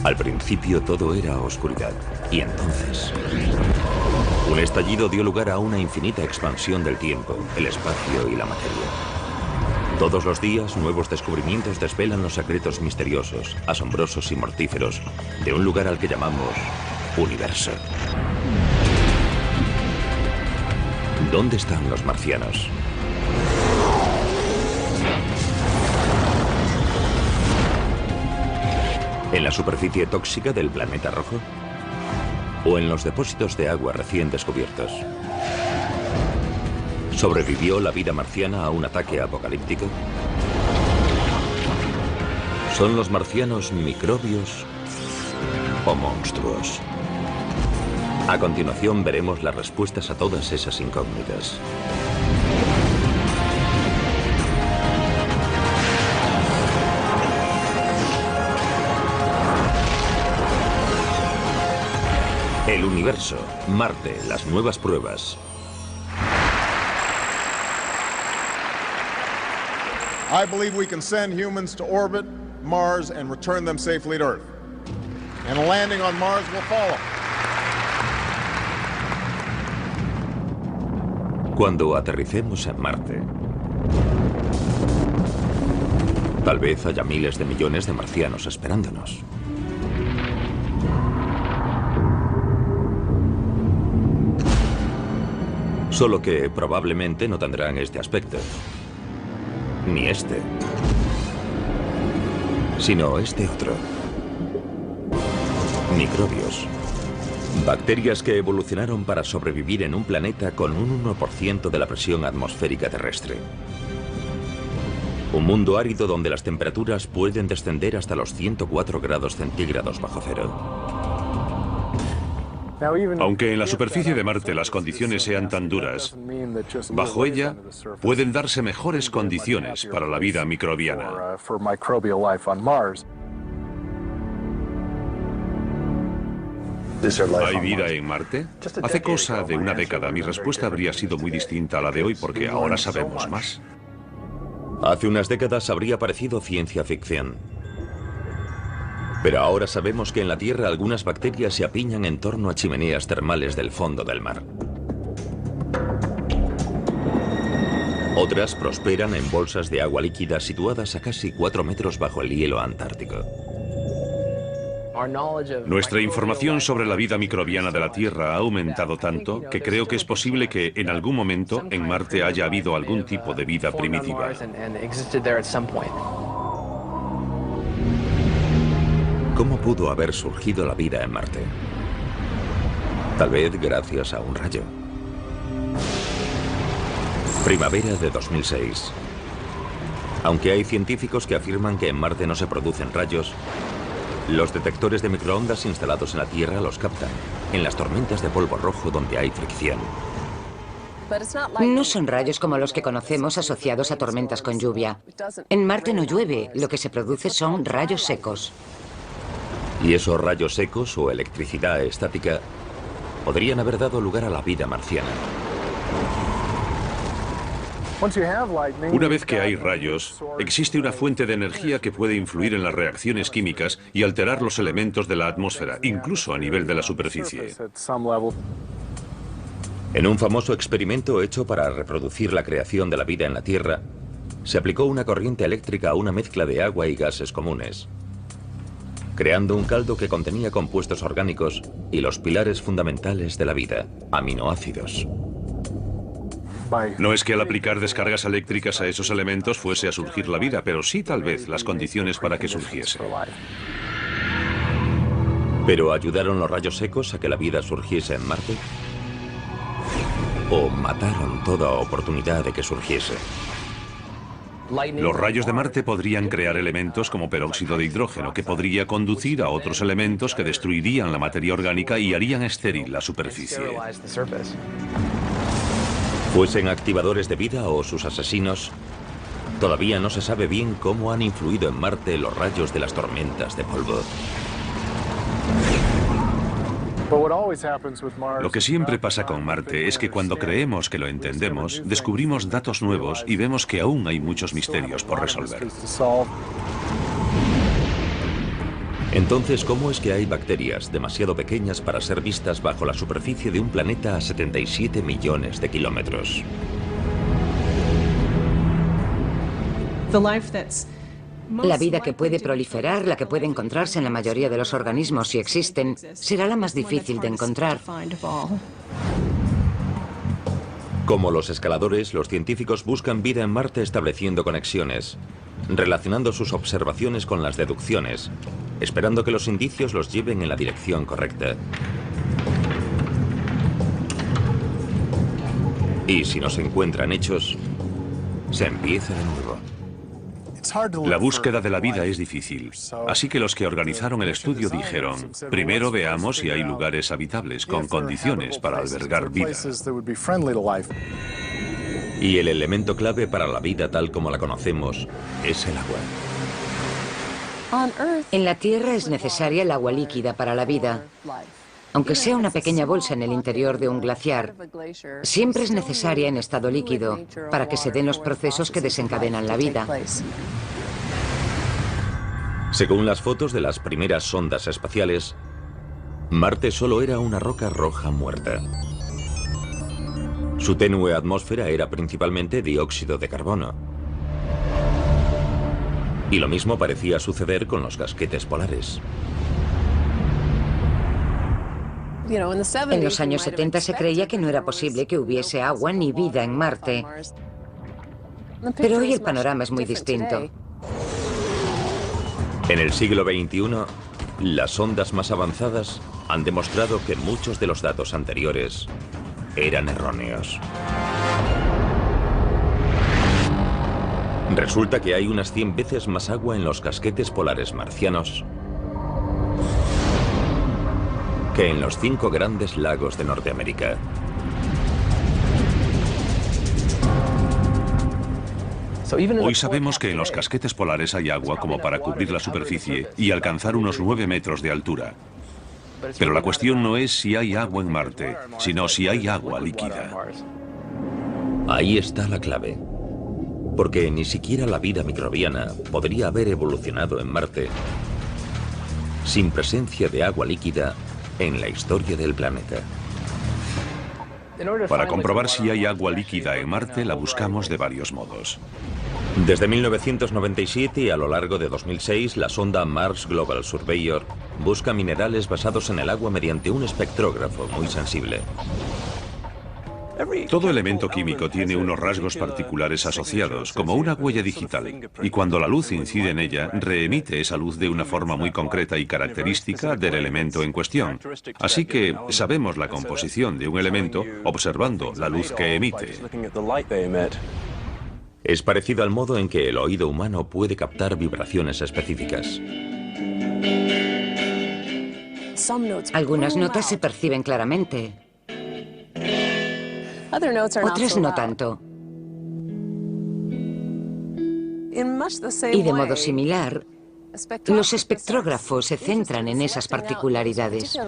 Al principio todo era oscuridad, y entonces un estallido dio lugar a una infinita expansión del tiempo, el espacio y la materia. Todos los días, nuevos descubrimientos desvelan los secretos misteriosos, asombrosos y mortíferos de un lugar al que llamamos universo. ¿Dónde están los marcianos? ¿En la superficie tóxica del planeta rojo? ¿O en los depósitos de agua recién descubiertos? ¿Sobrevivió la vida marciana a un ataque apocalíptico? ¿Son los marcianos microbios o monstruos? A continuación veremos las respuestas a todas esas incógnitas. El universo, Marte, las nuevas pruebas. I believe we can send humans to orbit Mars and return them safely to Earth. And a landing on Mars will follow. Cuando aterricemos en Marte, tal vez haya miles de millones de marcianos esperándonos. Solo que probablemente no tendrán este aspecto. Ni este. Sino este otro. Microbios. Bacterias que evolucionaron para sobrevivir en un planeta con un 1% de la presión atmosférica terrestre. Un mundo árido donde las temperaturas pueden descender hasta los 104 grados centígrados bajo cero. Aunque en la superficie de Marte las condiciones sean tan duras, bajo ella pueden darse mejores condiciones para la vida microbiana. ¿Hay vida en Marte? Hace cosa de una década mi respuesta habría sido muy distinta a la de hoy porque ahora sabemos más. Hace unas décadas habría parecido ciencia ficción. Pero ahora sabemos que en la Tierra algunas bacterias se apiñan en torno a chimeneas termales del fondo del mar. Otras prosperan en bolsas de agua líquida situadas a casi 4 metros bajo el hielo antártico. Nuestra información sobre la vida microbiana de la Tierra ha aumentado tanto que creo que es posible que en algún momento en Marte haya habido algún tipo de vida primitiva. ¿Cómo pudo haber surgido la vida en Marte? Tal vez gracias a un rayo. Primavera de 2006. Aunque hay científicos que afirman que en Marte no se producen rayos, los detectores de microondas instalados en la Tierra los captan, en las tormentas de polvo rojo donde hay fricción. No son rayos como los que conocemos asociados a tormentas con lluvia. En Marte no llueve, lo que se produce son rayos secos. Y esos rayos secos o electricidad estática podrían haber dado lugar a la vida marciana. Una vez que hay rayos, existe una fuente de energía que puede influir en las reacciones químicas y alterar los elementos de la atmósfera, incluso a nivel de la superficie. En un famoso experimento hecho para reproducir la creación de la vida en la Tierra, se aplicó una corriente eléctrica a una mezcla de agua y gases comunes, creando un caldo que contenía compuestos orgánicos y los pilares fundamentales de la vida, aminoácidos. No es que al aplicar descargas eléctricas a esos elementos fuese a surgir la vida, pero sí tal vez las condiciones para que surgiese. ¿Pero ayudaron los rayos secos a que la vida surgiese en Marte? ¿O mataron toda oportunidad de que surgiese? Los rayos de Marte podrían crear elementos como peróxido de hidrógeno, que podría conducir a otros elementos que destruirían la materia orgánica y harían estéril la superficie. Fuesen activadores de vida o sus asesinos, todavía no se sabe bien cómo han influido en Marte los rayos de las tormentas de polvo. Lo que siempre pasa con Marte es que cuando creemos que lo entendemos, descubrimos datos nuevos y vemos que aún hay muchos misterios por resolver. Entonces, ¿cómo es que hay bacterias demasiado pequeñas para ser vistas bajo la superficie de un planeta a 77 millones de kilómetros? La vida que puede proliferar, la que puede encontrarse en la mayoría de los organismos si existen, será la más difícil de encontrar. Como los escaladores, los científicos buscan vida en Marte estableciendo conexiones, relacionando sus observaciones con las deducciones, esperando que los indicios los lleven en la dirección correcta. Y si no se encuentran hechos, se empieza de nuevo. La búsqueda de la vida es difícil, así que los que organizaron el estudio dijeron, primero veamos si hay lugares habitables con condiciones para albergar vida. Y el elemento clave para la vida tal como la conocemos es el agua. En la Tierra es necesaria el agua líquida para la vida. Aunque sea una pequeña bolsa en el interior de un glaciar, siempre es necesaria en estado líquido para que se den los procesos que desencadenan la vida. Según las fotos de las primeras sondas espaciales, Marte solo era una roca roja muerta. Su tenue atmósfera era principalmente dióxido de carbono. Y lo mismo parecía suceder con los casquetes polares. En los años 70 se creía que no era posible que hubiese agua ni vida en Marte. Pero hoy el panorama es muy distinto. En el siglo XXI, las sondas más avanzadas han demostrado que muchos de los datos anteriores eran erróneos. Resulta que hay unas 100 veces más agua en los casquetes polares marcianos que en los 5 grandes lagos de Norteamérica. Hoy sabemos que en los casquetes polares hay agua como para cubrir la superficie y alcanzar unos 9 metros de altura. Pero la cuestión no es si hay agua en Marte, sino si hay agua líquida. Ahí está la clave. Porque ni siquiera la vida microbiana podría haber evolucionado en Marte sin presencia de agua líquida en la historia del planeta. Para comprobar si hay agua líquida en Marte, la buscamos de varios modos. Desde 1997 y a lo largo de 2006, la sonda Mars Global Surveyor busca minerales basados en el agua mediante un espectrógrafo muy sensible. Todo elemento químico tiene unos rasgos particulares asociados, como una huella digital, y cuando la luz incide en ella, reemite esa luz de una forma muy concreta y característica del elemento en cuestión. Así que sabemos la composición de un elemento observando la luz que emite. Es parecido al modo en que el oído humano puede captar vibraciones específicas. Algunas notas se perciben claramente. Otras no tanto. Y de modo similar, los espectrógrafos se centran en esas particularidades.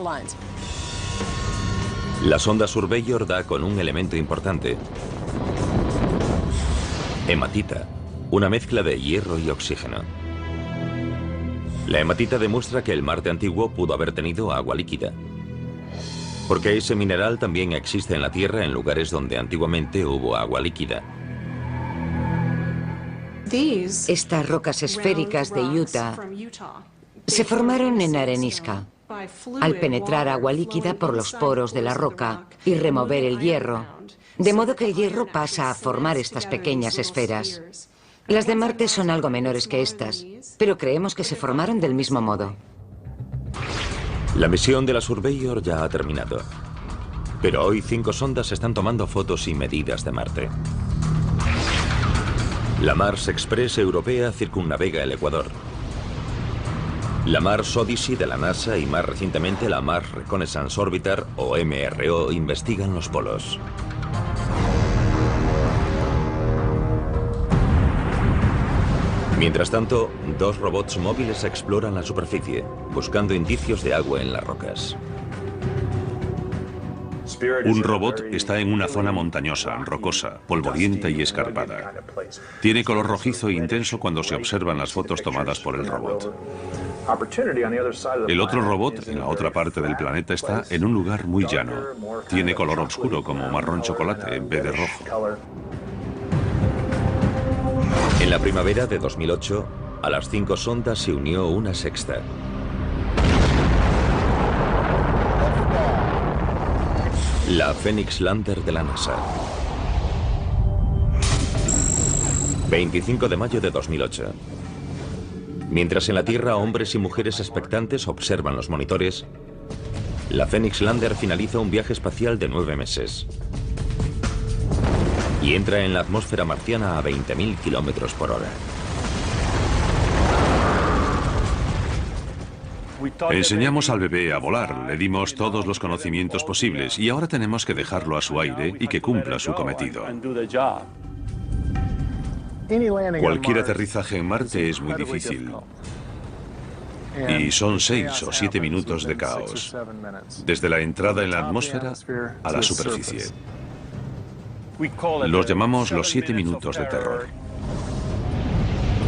La sonda Surveyor da con un elemento importante: hematita, una mezcla de hierro y oxígeno. La hematita demuestra que el Marte antiguo pudo haber tenido agua líquida, porque ese mineral también existe en la Tierra en lugares donde antiguamente hubo agua líquida. Estas rocas esféricas de Utah se formaron en arenisca, al penetrar agua líquida por los poros de la roca y remover el hierro, de modo que el hierro pasa a formar estas pequeñas esferas. Las de Marte son algo menores que estas, pero creemos que se formaron del mismo modo. La misión de la Surveyor ya ha terminado, pero hoy 5 sondas están tomando fotos y medidas de Marte. La Mars Express europea circunnavega el Ecuador. La Mars Odyssey de la NASA y más recientemente la Mars Reconnaissance Orbiter, o MRO, investigan los polos. Mientras tanto, 2 robots móviles exploran la superficie, buscando indicios de agua en las rocas. Un robot está en una zona montañosa, rocosa, polvorienta y escarpada. Tiene color rojizo e intenso cuando se observan las fotos tomadas por el robot. El otro robot, en la otra parte del planeta, está en un lugar muy llano. Tiene color oscuro, como marrón chocolate, en vez de rojo. En la primavera de 2008, a las 5 sondas se unió una sexta. La Phoenix Lander de la NASA. 25 de mayo de 2008. Mientras en la Tierra hombres y mujeres expectantes observan los monitores, la Phoenix Lander finaliza un viaje espacial de 9 meses y entra en la atmósfera marciana a 20.000 kilómetros por hora. Enseñamos al bebé a volar, le dimos todos los conocimientos posibles y ahora tenemos que dejarlo a su aire y que cumpla su cometido. Cualquier aterrizaje en Marte es muy difícil. Y son 6 o 7 minutos de caos, desde la entrada en la atmósfera a la superficie. Los llamamos los 7 minutos de terror.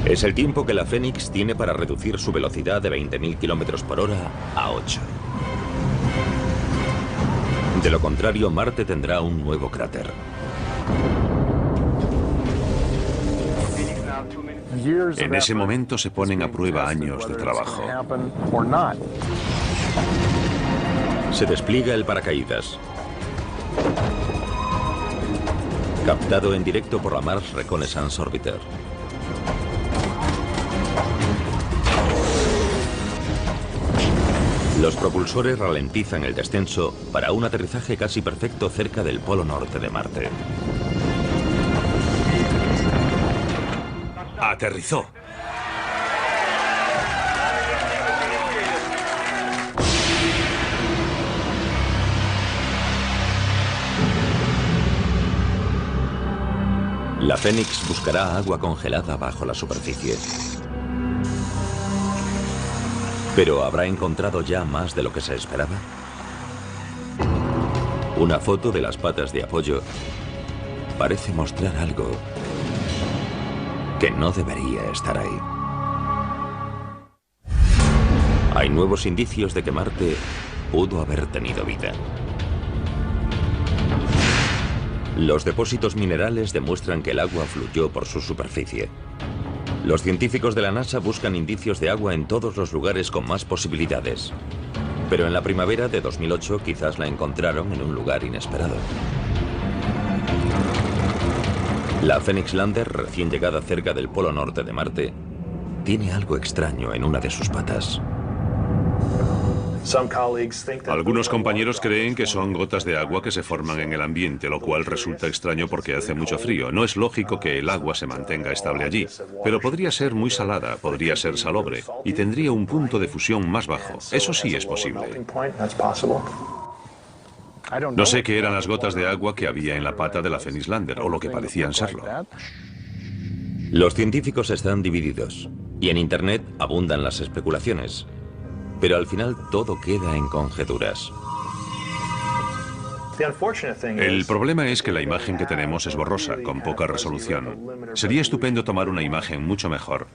Es el tiempo que la Phoenix tiene para reducir su velocidad de 20.000 kilómetros por hora a 8. De lo contrario, Marte tendrá un nuevo cráter. En ese momento se ponen a prueba años de trabajo. Se despliega el paracaídas. Captado en directo por la Mars Reconnaissance Orbiter. Los propulsores ralentizan el descenso para un aterrizaje casi perfecto cerca del polo norte de Marte. Aterrizó. La Phoenix buscará agua congelada bajo la superficie. ¿Pero habrá encontrado ya más de lo que se esperaba? Una foto de las patas de apoyo parece mostrar algo que no debería estar ahí. Hay nuevos indicios de que Marte pudo haber tenido vida. Los depósitos minerales demuestran que el agua fluyó por su superficie. Los científicos de la NASA buscan indicios de agua en todos los lugares con más posibilidades. Pero en la primavera de 2008 quizás la encontraron en un lugar inesperado. La Phoenix Lander, recién llegada cerca del polo norte de Marte, tiene algo extraño en una de sus patas. Algunos compañeros creen que son gotas de agua que se forman en el ambiente, lo cual resulta extraño porque hace mucho frío. No es lógico que el agua se mantenga estable allí, pero podría ser muy salada, podría ser salobre y tendría un punto de fusión más bajo. Eso sí es posible. No sé qué eran las gotas de agua que había en la pata de la Phoenix Lander, o lo que parecían serlo. Los científicos están divididos, y en Internet abundan las especulaciones. Pero al final todo queda en conjeturas. El problema es que la imagen que tenemos es borrosa, con poca resolución. Sería estupendo tomar una imagen mucho mejor,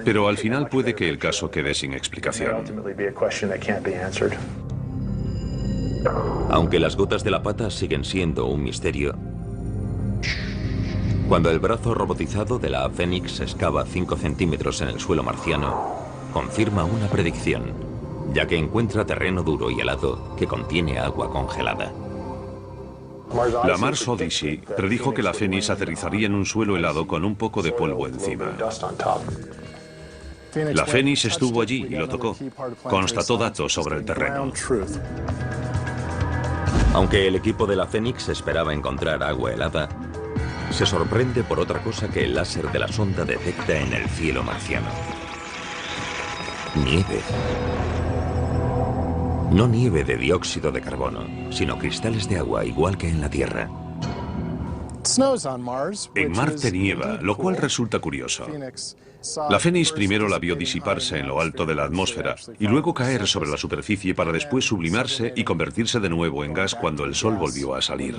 pero al final puede que el caso quede sin explicación. Aunque las gotas de la pata siguen siendo un misterio, cuando el brazo robotizado de la Phoenix excava 5 centímetros en el suelo marciano, confirma una predicción, ya que encuentra terreno duro y helado que contiene agua congelada. La Mars Odyssey predijo que la Phoenix aterrizaría en un suelo helado con un poco de polvo encima. La Phoenix estuvo allí y lo tocó. Constató datos sobre el terreno. Aunque el equipo de la Phoenix esperaba encontrar agua helada, se sorprende por otra cosa que el láser de la sonda detecta en el cielo marciano. Nieve. No nieve de dióxido de carbono, sino cristales de agua igual que en la Tierra. En Marte nieva, lo cual resulta curioso. La Phoenix primero la vio disiparse en lo alto de la atmósfera y luego caer sobre la superficie para después sublimarse y convertirse de nuevo en gas cuando el sol volvió a salir.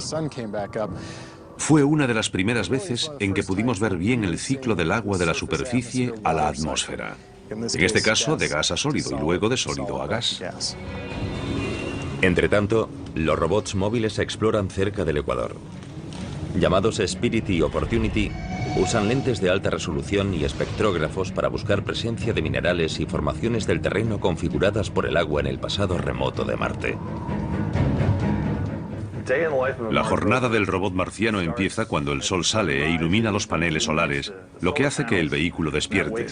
Fue una de las primeras veces en que pudimos ver bien el ciclo del agua de la superficie a la atmósfera. En este caso, de gas a sólido y luego de sólido a gas. Entretanto, los robots móviles exploran cerca del Ecuador. Llamados Spirit y Opportunity, usan lentes de alta resolución y espectrógrafos para buscar presencia de minerales y formaciones del terreno configuradas por el agua en el pasado remoto de Marte. La jornada del robot marciano empieza cuando el sol sale e ilumina los paneles solares, lo que hace que el vehículo despierte.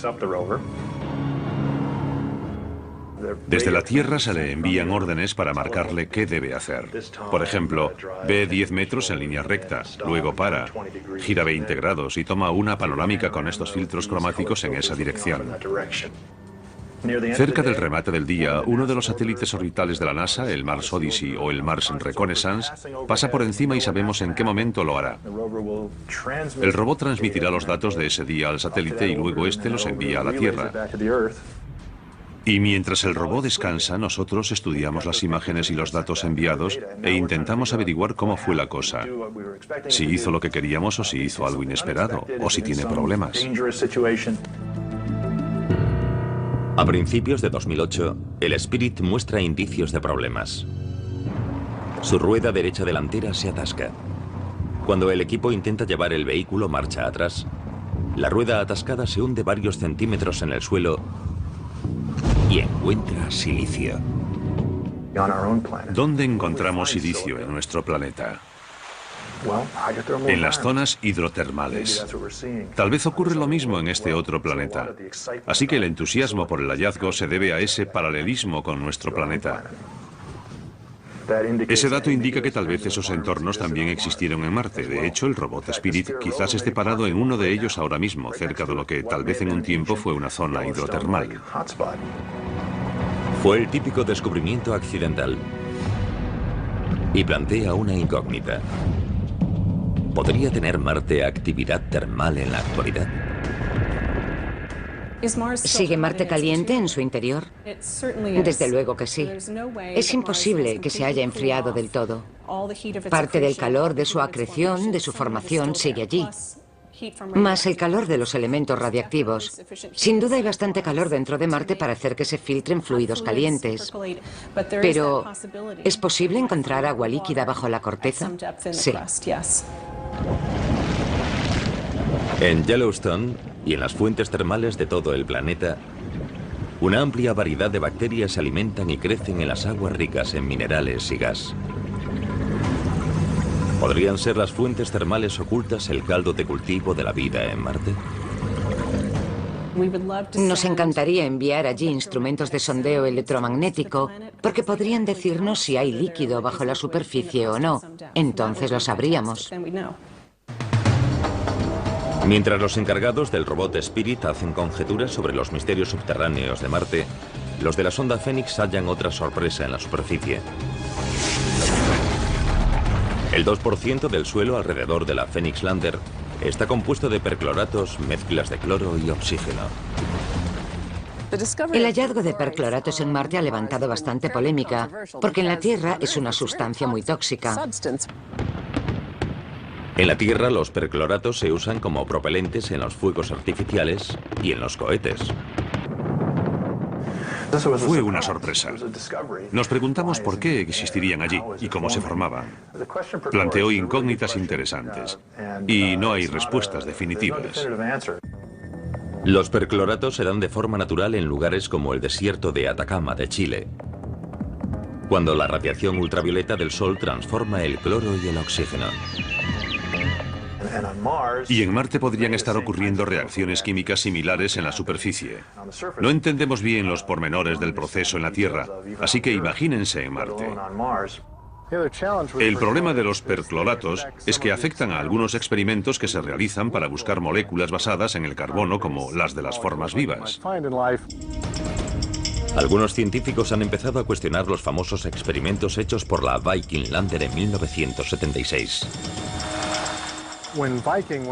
Desde la Tierra se le envían órdenes para marcarle qué debe hacer. Por ejemplo, ve 10 metros en línea recta, luego para, gira 20 grados y toma una panorámica con estos filtros cromáticos en esa dirección. Cerca del remate del día, uno de los satélites orbitales de la NASA, el Mars Odyssey o el Mars Reconnaissance, pasa por encima y sabemos en qué momento lo hará. El robot transmitirá los datos de ese día al satélite y luego este los envía a la Tierra. Y mientras el robot descansa, nosotros estudiamos las imágenes y los datos enviados e intentamos averiguar cómo fue la cosa. Si hizo lo que queríamos o si hizo algo inesperado, o si tiene problemas. A principios de 2008, el Spirit muestra indicios de problemas. Su rueda derecha delantera se atasca. Cuando el equipo intenta llevar el vehículo marcha atrás, la rueda atascada se hunde varios centímetros en el suelo y encuentra silicio. ¿Dónde encontramos silicio en nuestro planeta? En las zonas hidrotermales. Tal vez ocurre lo mismo en este otro planeta. Así que el entusiasmo por el hallazgo se debe a ese paralelismo con nuestro planeta. Ese dato indica que tal vez esos entornos también existieron en Marte. De hecho, el robot Spirit quizás esté parado en uno de ellos ahora mismo, cerca de lo que tal vez en un tiempo fue una zona hidrotermal. Fue el típico descubrimiento accidental. Y plantea una incógnita. ¿Podría tener Marte actividad termal en la actualidad? ¿Sigue Marte caliente en su interior? Desde luego que sí. Es imposible que se haya enfriado del todo. Parte del calor de su acreción, de su formación, sigue allí. Más el calor de los elementos radiactivos. Sin duda hay bastante calor dentro de Marte para hacer que se filtren fluidos calientes. Pero, ¿es posible encontrar agua líquida bajo la corteza? Sí. En Yellowstone y en las fuentes termales de todo el planeta, una amplia variedad de bacterias se alimentan y crecen en las aguas ricas en minerales y gas. ¿Podrían ser las fuentes termales ocultas el caldo de cultivo de la vida en Marte? Nos encantaría enviar allí instrumentos de sondeo electromagnético porque podrían decirnos si hay líquido bajo la superficie o no. Entonces lo sabríamos. Mientras los encargados del robot Spirit hacen conjeturas sobre los misterios subterráneos de Marte, los de la sonda Phoenix hallan otra sorpresa en la superficie. El 2% del suelo alrededor de la Phoenix Lander está compuesto de percloratos, mezclas de cloro y oxígeno. El hallazgo de percloratos en Marte ha levantado bastante polémica, porque en la Tierra es una sustancia muy tóxica. En la Tierra, los percloratos se usan como propelentes en los fuegos artificiales y en los cohetes. Fue una sorpresa. Nos preguntamos por qué existirían allí y cómo se formaban. Planteó incógnitas interesantes y no hay respuestas definitivas. Los percloratos se dan de forma natural en lugares como el desierto de Atacama de Chile, cuando la radiación ultravioleta del Sol transforma el cloro y el oxígeno. Y en Marte podrían estar ocurriendo reacciones químicas similares en la superficie. No entendemos bien los pormenores del proceso en la Tierra, así que imagínense en Marte. El problema de los percloratos es que afectan a algunos experimentos que se realizan para buscar moléculas basadas en el carbono como las de las formas vivas. Algunos científicos han empezado a cuestionar los famosos experimentos hechos por la Viking Lander en 1976.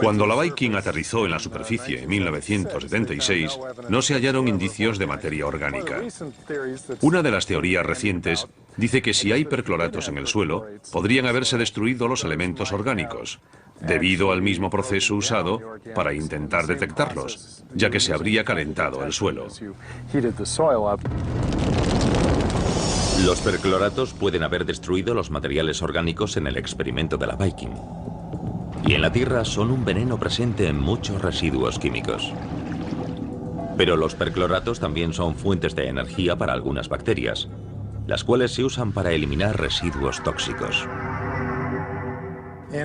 Cuando la Viking aterrizó en la superficie en 1976, no se hallaron indicios de materia orgánica. Una de las teorías recientes dice que si hay percloratos en el suelo, podrían haberse destruido los elementos orgánicos. debido al mismo proceso usado para intentar detectarlos, ya que se habría calentado el suelo. Los percloratos pueden haber destruido los materiales orgánicos en el experimento de la Viking. Y en la Tierra son un veneno presente en muchos residuos químicos. Pero los percloratos también son fuentes de energía para algunas bacterias, las cuales se usan para eliminar residuos tóxicos.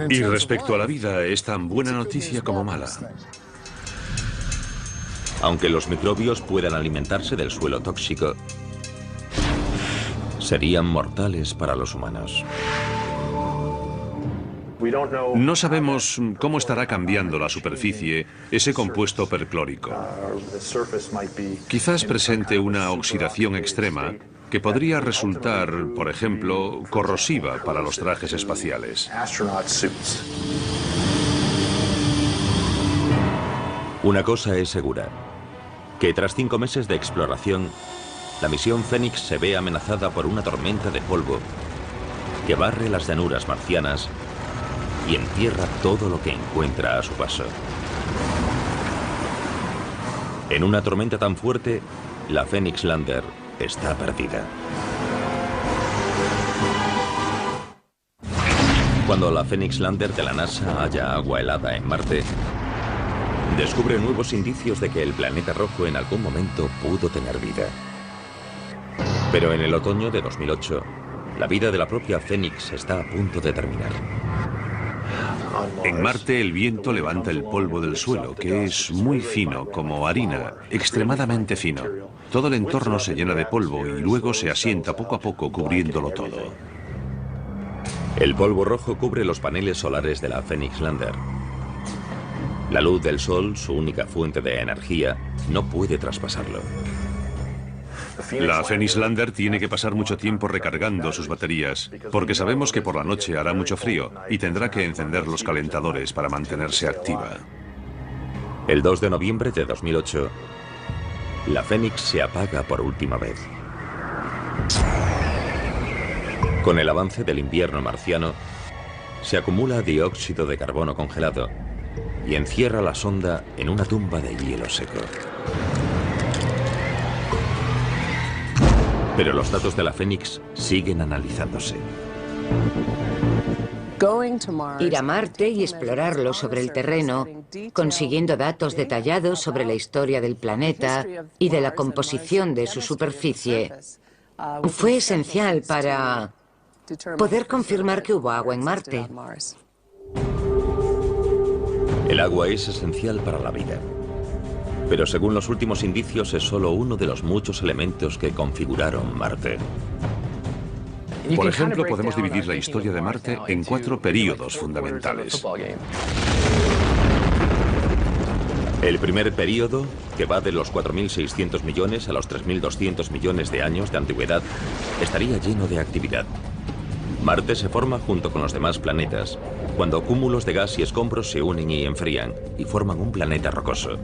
Y respecto a la vida, es tan buena noticia como mala. Aunque los microbios puedan alimentarse del suelo tóxico, serían mortales para los humanos. No sabemos cómo estará cambiando la superficie ese compuesto perclórico. Quizás presente una oxidación extrema que podría resultar, por ejemplo, corrosiva para los trajes espaciales. Una cosa es segura, que tras 5 meses de exploración, la misión Fénix se ve amenazada por una tormenta de polvo que barre las llanuras marcianas y entierra todo lo que encuentra a su paso. En una tormenta tan fuerte, la Phoenix Lander está perdida. Cuando la Phoenix Lander de la NASA halla agua helada en Marte, descubre nuevos indicios de que el planeta rojo en algún momento pudo tener vida. Pero en el otoño de 2008, la vida de la propia Phoenix está a punto de terminar. En Marte el viento levanta el polvo del suelo, que es muy fino, como harina, extremadamente fino. Todo el entorno se llena de polvo y luego se asienta poco a poco cubriéndolo todo. El polvo rojo cubre los paneles solares de la Phoenix Lander. La luz del sol, su única fuente de energía, no puede traspasarlo. La Phoenix Lander tiene que pasar mucho tiempo recargando sus baterías, porque sabemos que por la noche hará mucho frío y tendrá que encender los calentadores para mantenerse activa. El 2 de noviembre de 2008, la Phoenix se apaga por última vez. Con el avance del invierno marciano, se acumula dióxido de carbono congelado y encierra la sonda en una tumba de hielo seco. Pero los datos de la Phoenix siguen analizándose. Ir a Marte y explorarlo sobre el terreno, consiguiendo datos detallados sobre la historia del planeta y de la composición de su superficie, fue esencial para poder confirmar que hubo agua en Marte. El agua es esencial para la vida. Pero según los últimos indicios es solo uno de los muchos elementos que configuraron Marte. Por ejemplo, podemos dividir la historia de Marte en 4 períodos fundamentales. El primer período, que va de los 4.600 millones a los 3.200 millones de años de antigüedad, estaría lleno de actividad. Marte se forma junto con los demás planetas, cuando cúmulos de gas y escombros se unen y enfrían, y forman un planeta rocoso.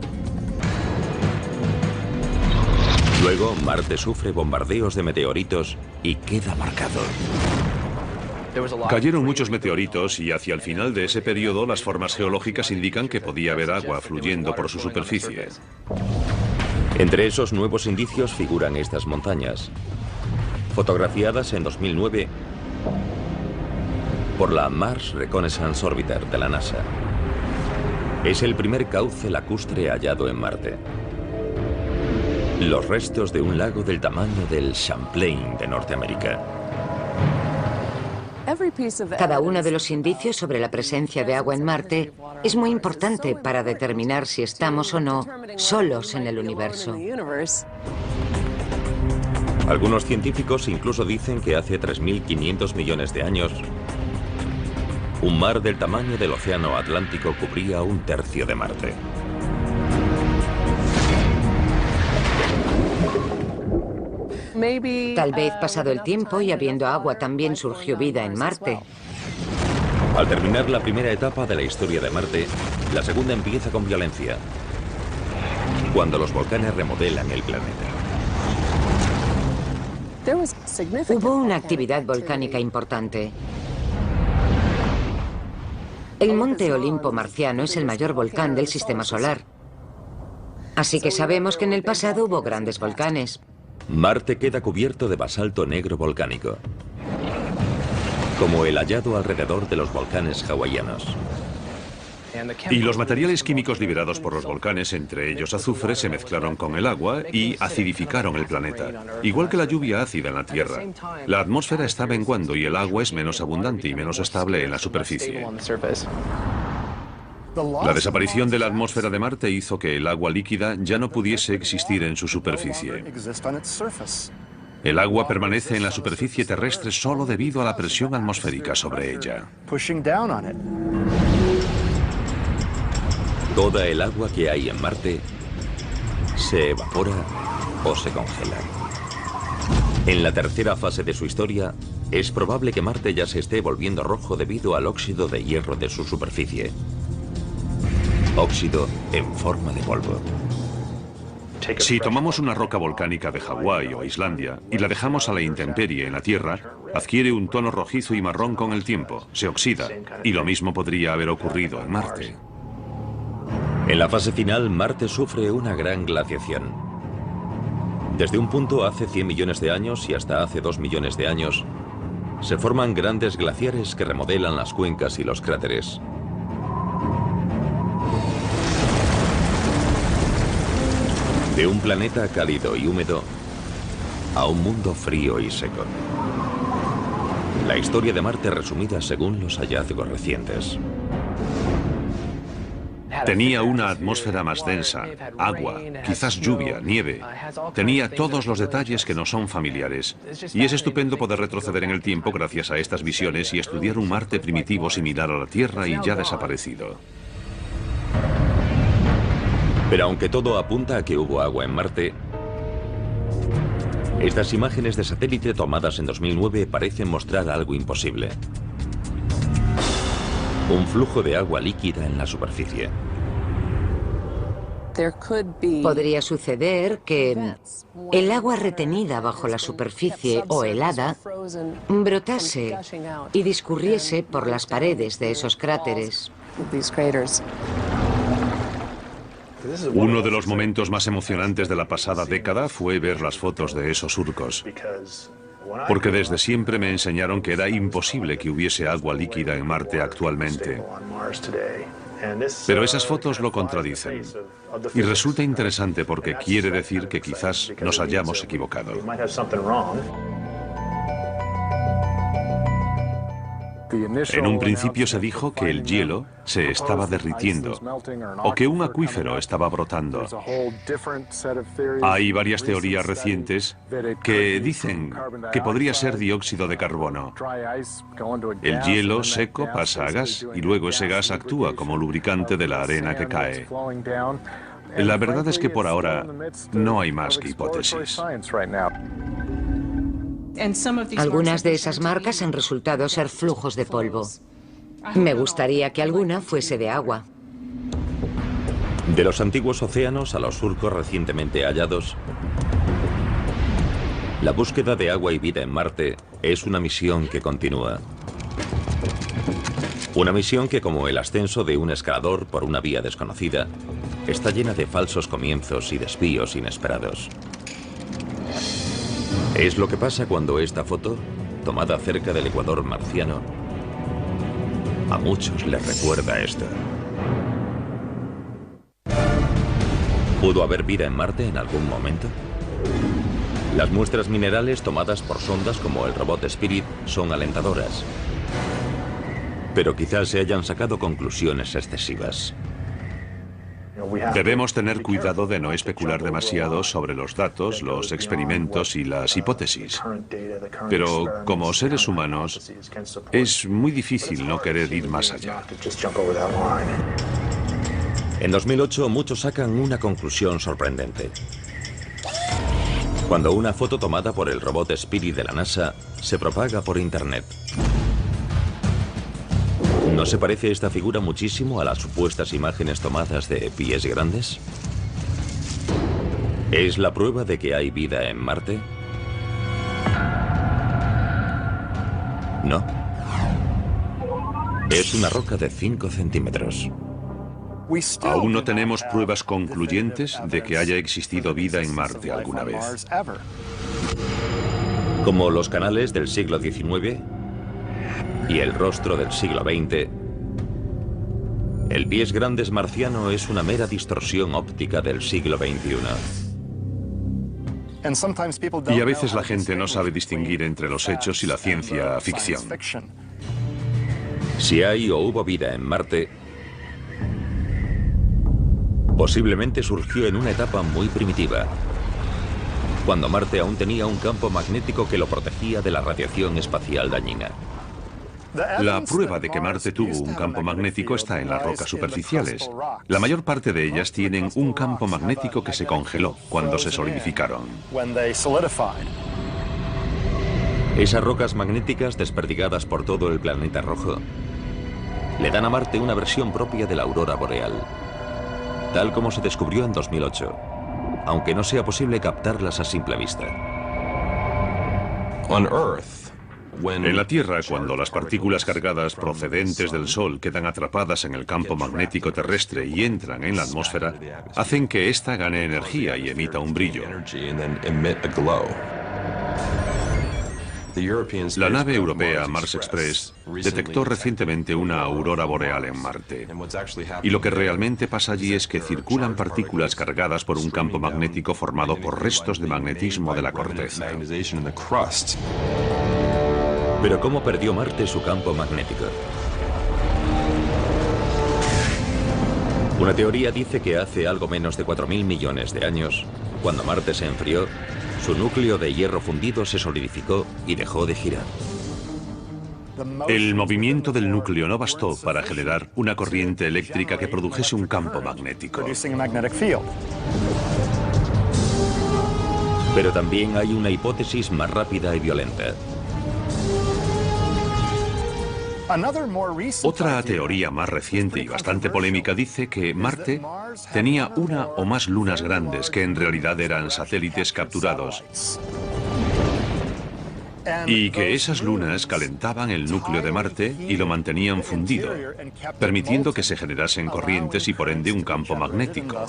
Luego, Marte sufre bombardeos de meteoritos y queda marcado. Cayeron muchos meteoritos y hacia el final de ese periodo las formas geológicas indican que podía haber agua fluyendo por su superficie. Entre esos nuevos indicios figuran estas montañas, fotografiadas en 2009 por la Mars Reconnaissance Orbiter de la NASA. Es el primer cauce lacustre hallado en Marte. Los restos de un lago del tamaño del Champlain de Norteamérica. Cada uno de los indicios sobre la presencia de agua en Marte es muy importante para determinar si estamos o no solos en el universo. Algunos científicos incluso dicen que hace 3.500 millones de años, un mar del tamaño del océano Atlántico cubría 1/3 de Marte. Tal vez pasado el tiempo y habiendo agua también surgió vida en Marte. Al terminar la primera etapa de la historia de Marte, la segunda empieza con violencia, cuando los volcanes remodelan el planeta. Hubo una actividad volcánica importante. El monte Olimpo marciano es el mayor volcán del sistema solar. Así que sabemos que en el pasado hubo grandes volcanes. Marte queda cubierto de basalto negro volcánico, como el hallado alrededor de los volcanes hawaianos. Y los materiales químicos liberados por los volcanes, entre ellos azufre, se mezclaron con el agua y acidificaron el planeta, igual que la lluvia ácida en la Tierra. La atmósfera está menguando y el agua es menos abundante y menos estable en la superficie. La desaparición de la atmósfera de Marte hizo que el agua líquida ya no pudiese existir en su superficie. El agua permanece en la superficie terrestre solo debido a la presión atmosférica sobre ella. Toda el agua que hay en Marte se evapora o se congela. En la tercera fase de su historia, es probable que Marte ya se esté volviendo rojo debido al óxido de hierro de su superficie. Óxido en forma de polvo. Si tomamos una roca volcánica de Hawái o Islandia y la dejamos a la intemperie en la Tierra, adquiere un tono rojizo y marrón con el tiempo, se oxida, y lo mismo podría haber ocurrido en Marte. En la fase final, Marte sufre una gran glaciación. Desde un punto hace 100 millones de años y hasta hace 2 millones de años, se forman grandes glaciares que remodelan las cuencas y los cráteres. De un planeta cálido y húmedo a un mundo frío y seco. La historia de Marte resumida según los hallazgos recientes. Tenía una atmósfera más densa, agua, quizás lluvia, nieve. Tenía todos los detalles que no son familiares. Y es estupendo poder retroceder en el tiempo gracias a estas visiones y estudiar un Marte primitivo similar a la Tierra y ya desaparecido. Pero aunque todo apunta a que hubo agua en Marte, estas imágenes de satélite tomadas en 2009 parecen mostrar algo imposible. Un flujo de agua líquida en la superficie. Podría suceder que el agua retenida bajo la superficie o helada brotase y discurriese por las paredes de esos cráteres. Uno de los momentos más emocionantes de la pasada década fue ver las fotos de esos surcos. Porque desde siempre me enseñaron que era imposible que hubiese agua líquida en Marte actualmente. Pero esas fotos lo contradicen. Y resulta interesante porque quiere decir que quizás nos hayamos equivocado. En un principio se dijo que el hielo se estaba derritiendo o que un acuífero estaba brotando. Hay varias teorías recientes que dicen que podría ser dióxido de carbono. El hielo seco pasa a gas y luego ese gas actúa como lubricante de la arena que cae. La verdad es que por ahora no hay más que hipótesis. Algunas de esas marcas han resultado ser flujos de polvo. Me gustaría que alguna fuese de agua. De los antiguos océanos a los surcos recientemente hallados, la búsqueda de agua y vida en Marte es una misión que continúa. Una misión que, como el ascenso de un escalador por una vía desconocida, está llena de falsos comienzos y desvíos inesperados. Es lo que pasa cuando esta foto, tomada cerca del ecuador marciano, a muchos les recuerda esto. ¿Pudo haber vida en Marte en algún momento? Las muestras minerales tomadas por sondas como el robot Spirit son alentadoras. Pero quizás se hayan sacado conclusiones excesivas. Debemos tener cuidado de no especular demasiado sobre los datos, los experimentos y las hipótesis. Pero como seres humanos, es muy difícil no querer ir más allá. En 2008 muchos sacan una conclusión sorprendente. Cuando una foto tomada por el robot Spirit de la NASA se propaga por Internet. ¿No se parece esta figura muchísimo a las supuestas imágenes tomadas de pies grandes? ¿Es la prueba de que hay vida en Marte? No. Es una roca de 5 centímetros. Aún no tenemos pruebas concluyentes de que haya existido vida en Marte alguna vez. Como los canales del siglo XIX y el rostro del siglo XX, el Pies Grandes marciano es una mera distorsión óptica del siglo XXI. Y a veces la gente no sabe distinguir entre los hechos y la ciencia ficción. Si hay o hubo vida en Marte, posiblemente surgió en una etapa muy primitiva, cuando Marte aún tenía un campo magnético que lo protegía de la radiación espacial dañina. La prueba de que Marte tuvo un campo magnético está en las rocas superficiales. La mayor parte de ellas tienen un campo magnético que se congeló cuando se solidificaron. Esas rocas magnéticas desperdigadas por todo el planeta rojo le dan a Marte una versión propia de la aurora boreal, tal como se descubrió en 2008, aunque no sea posible captarlas a simple vista. En la Tierra, cuando las partículas cargadas procedentes del Sol quedan atrapadas en el campo magnético terrestre y entran en la atmósfera, hacen que ésta gane energía y emita un brillo. La nave europea Mars Express detectó recientemente una aurora boreal en Marte. Y lo que realmente pasa allí es que circulan partículas cargadas por un campo magnético formado por restos de magnetismo de la corteza. Pero ¿cómo perdió Marte su campo magnético? Una teoría dice que hace algo menos de 4.000 millones de años, cuando Marte se enfrió, su núcleo de hierro fundido se solidificó y dejó de girar. El movimiento del núcleo no bastó para generar una corriente eléctrica que produjese un campo magnético. Pero también hay una hipótesis más rápida y violenta. Otra teoría más reciente y bastante polémica dice que Marte tenía una o más lunas grandes que en realidad eran satélites capturados y que esas lunas calentaban el núcleo de Marte y lo mantenían fundido, permitiendo que se generasen corrientes y por ende un campo magnético.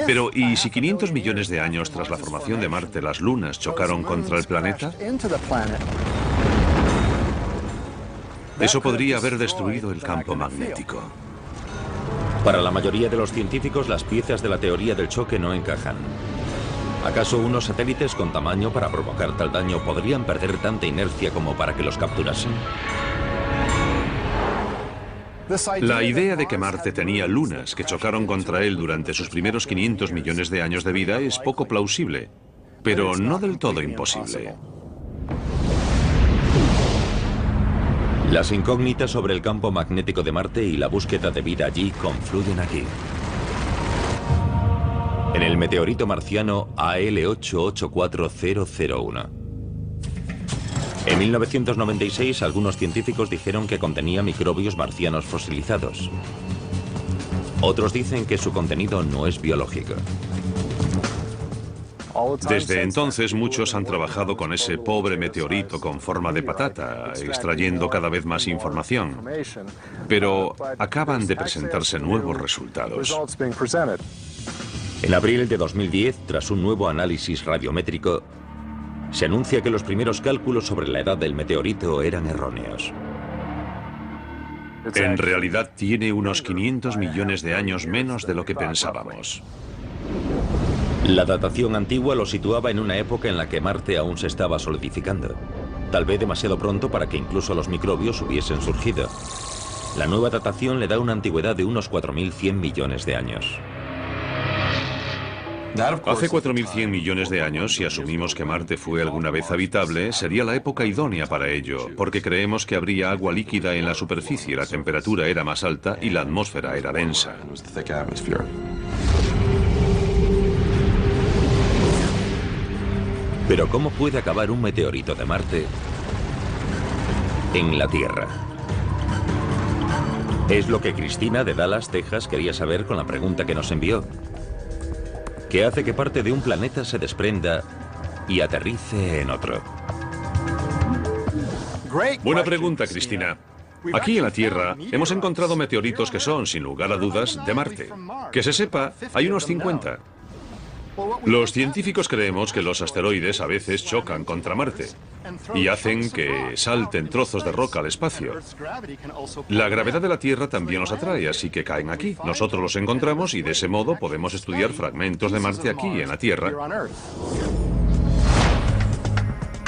Pero, ¿y si 500 millones de años tras la formación de Marte las lunas chocaron contra el planeta? Eso podría haber destruido el campo magnético. Para la mayoría de los científicos, las piezas de la teoría del choque no encajan. ¿Acaso unos satélites con tamaño para provocar tal daño podrían perder tanta inercia como para que los capturasen? La idea de que Marte tenía lunas que chocaron contra él durante sus primeros 500 millones de años de vida es poco plausible, pero no del todo imposible. Las incógnitas sobre el campo magnético de Marte y la búsqueda de vida allí confluyen aquí. En el meteorito marciano AL884001. En 1996, algunos científicos dijeron que contenía microbios marcianos fosilizados. Otros dicen que su contenido no es biológico. Desde entonces, muchos han trabajado con ese pobre meteorito con forma de patata, extrayendo cada vez más información. Pero acaban de presentarse nuevos resultados. En abril de 2010, tras un nuevo análisis radiométrico, se anuncia que los primeros cálculos sobre la edad del meteorito eran erróneos. En realidad tiene unos 500 millones de años menos de lo que pensábamos. La datación antigua lo situaba en una época en la que Marte aún se estaba solidificando, tal vez demasiado pronto para que incluso los microbios hubiesen surgido. La nueva datación le da una antigüedad de unos 4.100 millones de años. Hace 4.100 millones de años, si asumimos que Marte fue alguna vez habitable, sería la época idónea para ello, porque creemos que habría agua líquida en la superficie, la temperatura era más alta y la atmósfera era densa. Pero ¿cómo puede acabar un meteorito de Marte en la Tierra? Es lo que Cristina de Dallas, Texas, quería saber con la pregunta que nos envió. ¿Qué hace que parte de un planeta se desprenda y aterrice en otro? Buena pregunta, Cristina. Aquí en la Tierra hemos encontrado meteoritos que son, sin lugar a dudas, de Marte. Que se sepa, hay unos 50. Los científicos creemos que los asteroides a veces chocan contra Marte y hacen que salten trozos de roca al espacio. La gravedad de la Tierra también los atrae, así que caen aquí. Nosotros los encontramos y de ese modo podemos estudiar fragmentos de Marte aquí en la Tierra.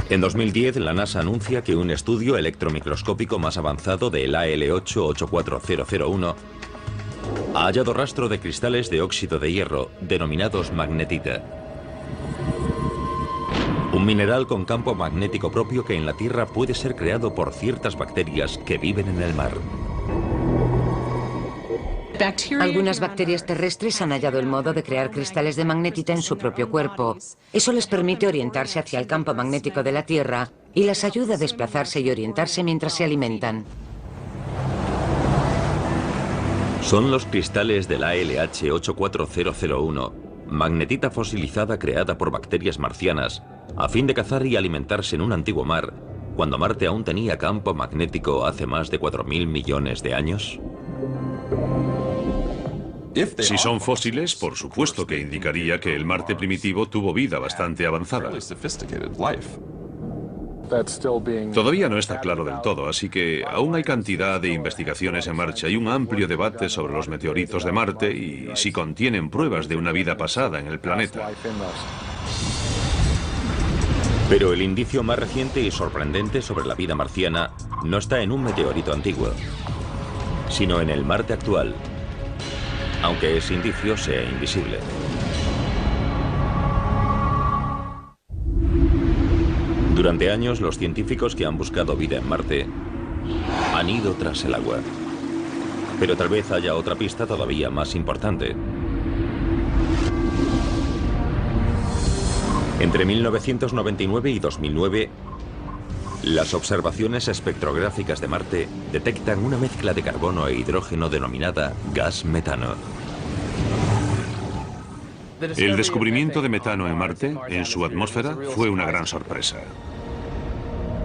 En 2010, la NASA anuncia que un estudio electromicroscópico más avanzado del AL8-84001 ha hallado rastro de cristales de óxido de hierro, denominados magnetita. Un mineral con campo magnético propio que en la Tierra puede ser creado por ciertas bacterias que viven en el mar. Algunas bacterias terrestres han hallado el modo de crear cristales de magnetita en su propio cuerpo. Eso les permite orientarse hacia el campo magnético de la Tierra y las ayuda a desplazarse y orientarse mientras se alimentan. Son los cristales del ALH84001, magnetita fosilizada creada por bacterias marcianas, a fin de cazar y alimentarse en un antiguo mar, cuando Marte aún tenía campo magnético hace más de 4.000 millones de años. Si son fósiles, por supuesto que indicaría que el Marte primitivo tuvo vida bastante avanzada. Todavía no está claro del todo, así que aún hay cantidad de investigaciones en marcha y un amplio debate sobre los meteoritos de Marte y si contienen pruebas de una vida pasada en el planeta. Pero el indicio más reciente y sorprendente sobre la vida marciana no está en un meteorito antiguo, sino en el Marte actual, aunque ese indicio sea invisible. Durante años, los científicos que han buscado vida en Marte han ido tras el agua. Pero tal vez haya otra pista todavía más importante. Entre 1999 y 2009, las observaciones espectrográficas de Marte detectan una mezcla de carbono e hidrógeno denominada gas metano. El descubrimiento de metano en Marte, en su atmósfera, fue una gran sorpresa.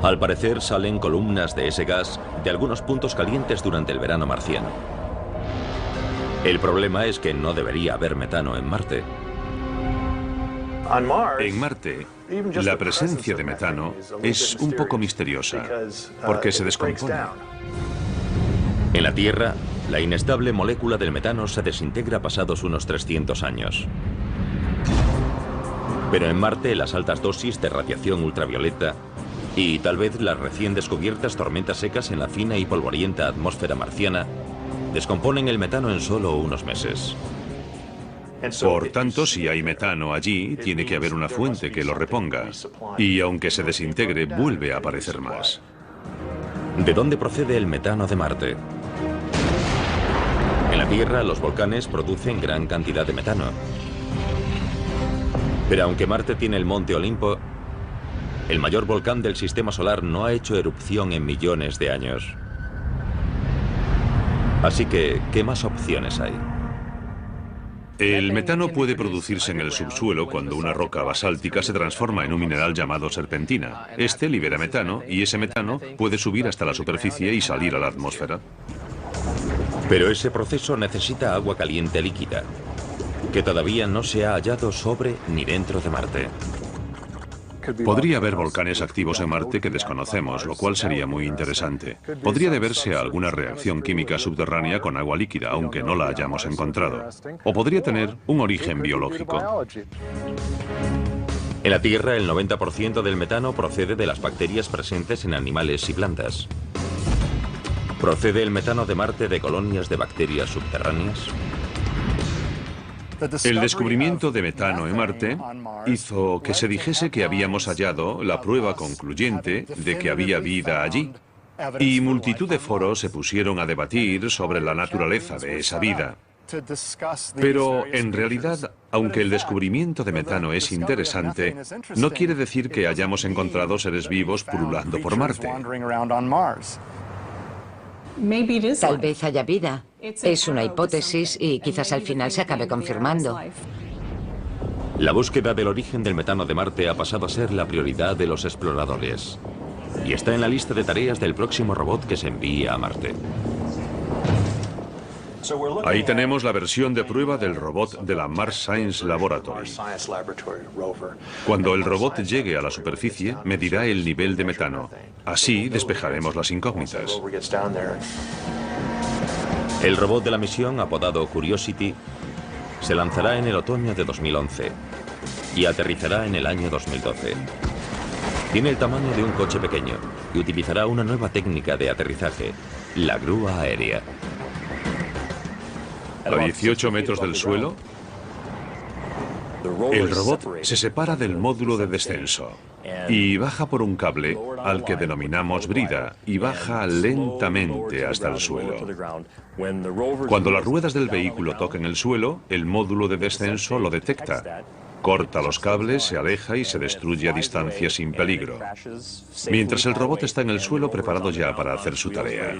Al parecer salen columnas de ese gas de algunos puntos calientes durante el verano marciano. El problema es que no debería haber metano en Marte. En Marte, la presencia de metano es un poco misteriosa, porque se descompone. En la Tierra, la inestable molécula del metano se desintegra pasados unos 300 años. Pero en Marte, las altas dosis de radiación ultravioleta y tal vez las recién descubiertas tormentas secas en la fina y polvorienta atmósfera marciana descomponen el metano en solo unos meses. Por tanto, si hay metano allí, tiene que haber una fuente que lo reponga. Y aunque se desintegre, vuelve a aparecer más. ¿De dónde procede el metano de Marte? En la Tierra, los volcanes producen gran cantidad de metano. Pero aunque Marte tiene el Monte Olimpo, el mayor volcán del sistema solar no ha hecho erupción en millones de años. Así que, ¿qué más opciones hay? El metano puede producirse en el subsuelo cuando una roca basáltica se transforma en un mineral llamado serpentina. Este libera metano y ese metano puede subir hasta la superficie y salir a la atmósfera. Pero ese proceso necesita agua caliente líquida, que todavía no se ha hallado sobre ni dentro de Marte. Podría haber volcanes activos en Marte que desconocemos, lo cual sería muy interesante. Podría deberse a alguna reacción química subterránea con agua líquida, aunque no la hayamos encontrado. O podría tener un origen biológico. En la Tierra, el 90% del metano procede de las bacterias presentes en animales y plantas. ¿Procede el metano de Marte de colonias de bacterias subterráneas? El descubrimiento de metano en Marte hizo que se dijese que habíamos hallado la prueba concluyente de que había vida allí. Y multitud de foros se pusieron a debatir sobre la naturaleza de esa vida. Pero en realidad, aunque el descubrimiento de metano es interesante, no quiere decir que hayamos encontrado seres vivos pululando por Marte. Tal vez haya vida. Es una hipótesis y quizás al final se acabe confirmando. La búsqueda del origen del metano de Marte ha pasado a ser la prioridad de los exploradores. y está en la lista de tareas del próximo robot que se envía a Marte. Ahí tenemos la versión de prueba del robot de la Mars Science Laboratory. Cuando el robot llegue a la superficie, medirá el nivel de metano. Así despejaremos las incógnitas. El robot de la misión, apodado Curiosity, se lanzará en el otoño de 2011 y aterrizará en el año 2012. Tiene el tamaño de un coche pequeño y utilizará una nueva técnica de aterrizaje, la grúa aérea. A 18 metros del suelo, el robot se separa del módulo de descenso y baja por un cable al que denominamos brida y baja lentamente hasta el suelo. Cuando las ruedas del vehículo toquen el suelo, el módulo de descenso lo detecta. Corta los cables, se aleja y se destruye a distancia sin peligro. Mientras el robot está en el suelo preparado ya para hacer su tarea.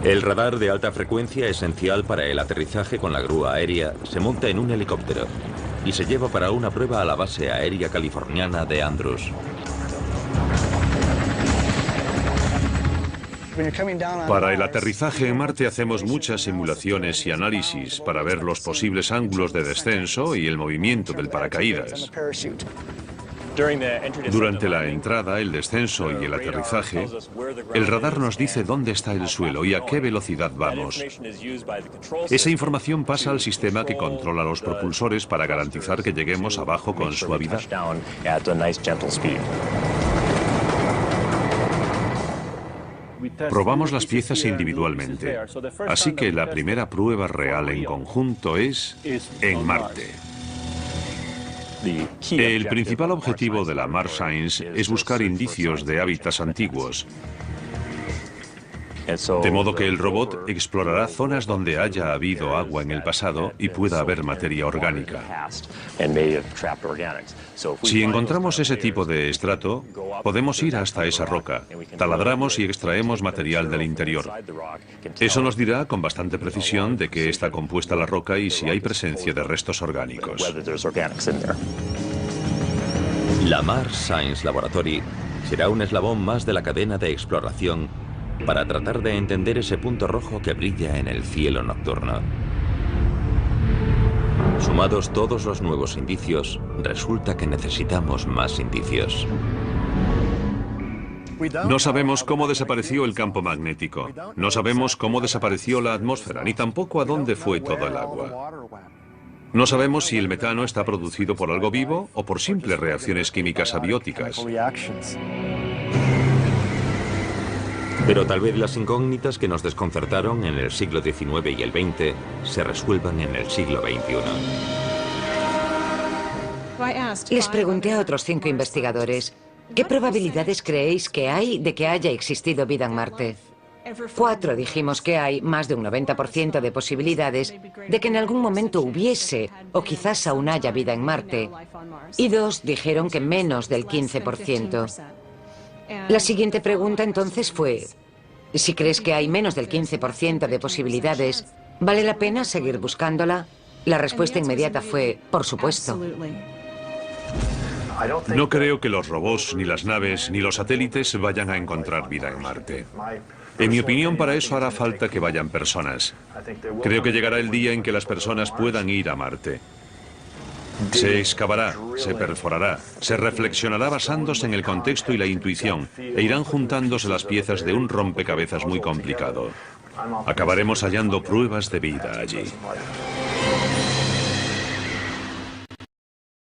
El radar de alta frecuencia, esencial para el aterrizaje con la grúa aérea, se monta en un helicóptero y se lleva para una prueba a la base aérea californiana de Andrews. Para el aterrizaje en Marte hacemos muchas simulaciones y análisis para ver los posibles ángulos de descenso y el movimiento del paracaídas. Durante la entrada, el descenso y el aterrizaje, el radar nos dice dónde está el suelo y a qué velocidad vamos. Esa información pasa al sistema que controla los propulsores para garantizar que lleguemos abajo con suavidad. Probamos las piezas individualmente, así que la primera prueba real en conjunto es en Marte. El principal objetivo de la Mars Science es buscar indicios de hábitats antiguos, de modo que el robot explorará zonas donde haya habido agua en el pasado y pueda haber materia orgánica. Si encontramos ese tipo de estrato, podemos ir hasta esa roca, taladramos y extraemos material del interior. Eso nos dirá con bastante precisión de qué está compuesta la roca y si hay presencia de restos orgánicos. La Mars Science Laboratory será un eslabón más de la cadena de exploración para tratar de entender ese punto rojo que brilla en el cielo nocturno. Sumados todos los nuevos indicios, resulta que necesitamos más indicios. No sabemos cómo desapareció el campo magnético, no sabemos cómo desapareció la atmósfera, ni tampoco a dónde fue todo el agua. No sabemos si el metano está producido por algo vivo o por simples reacciones químicas abióticas. Pero tal vez las incógnitas que nos desconcertaron en el siglo XIX y el XX se resuelvan en el siglo XXI. Les pregunté a otros 5 investigadores, ¿qué probabilidades creéis que hay de que haya existido vida en Marte? 4 dijimos que hay más de un 90% de posibilidades de que en algún momento hubiese o quizás aún haya vida en Marte. Y 2 dijeron que menos del 15%. La siguiente pregunta entonces fue, si crees que hay menos del 15% de posibilidades, ¿vale la pena seguir buscándola? La respuesta inmediata fue, por supuesto. No creo que los robots, ni las naves, ni los satélites vayan a encontrar vida en Marte. En mi opinión, para eso hará falta que vayan personas. Creo que llegará el día en que las personas puedan ir a Marte. Se excavará, se perforará, se reflexionará basándose en el contexto y la intuición, e irán juntándose las piezas de un rompecabezas muy complicado. Acabaremos hallando pruebas de vida allí.